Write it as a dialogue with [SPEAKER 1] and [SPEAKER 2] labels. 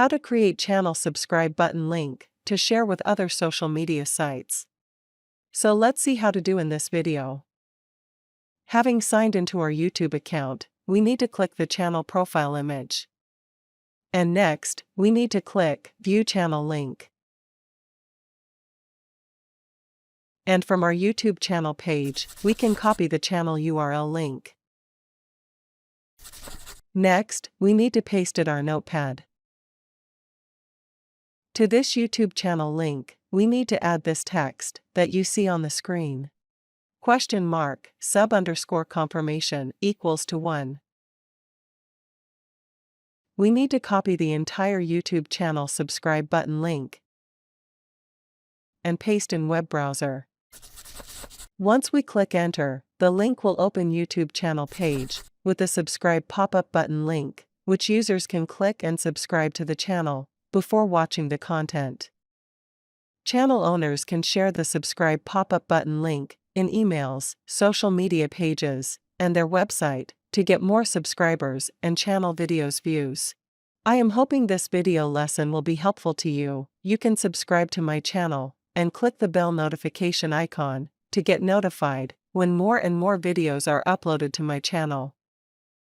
[SPEAKER 1] How to create channel subscribe button link to share with other social media sites. So let's see how to do in this video. Having signed into our YouTube account, we need to click the channel profile image. And next, we need to click View Channel Link. And from our YouTube channel page, we can copy the channel URL link. Next, we need to paste it our notepad. To this YouTube channel link, we need to add this text that you see on the screen. !sub_confirmation equals to 1. We need to copy the entire YouTube channel subscribe button link and paste in web browser. Once we click enter, the link will open YouTube channel page with the subscribe pop-up button link, which users can click and subscribe to the channel before watching the content. Channel owners can share the subscribe pop-up button link in emails, social media pages, and their website to get more subscribers and channel videos views. I am hoping this video lesson will be helpful to you. You can subscribe to my channel and click the bell notification icon to get notified when more and more videos are uploaded to my channel.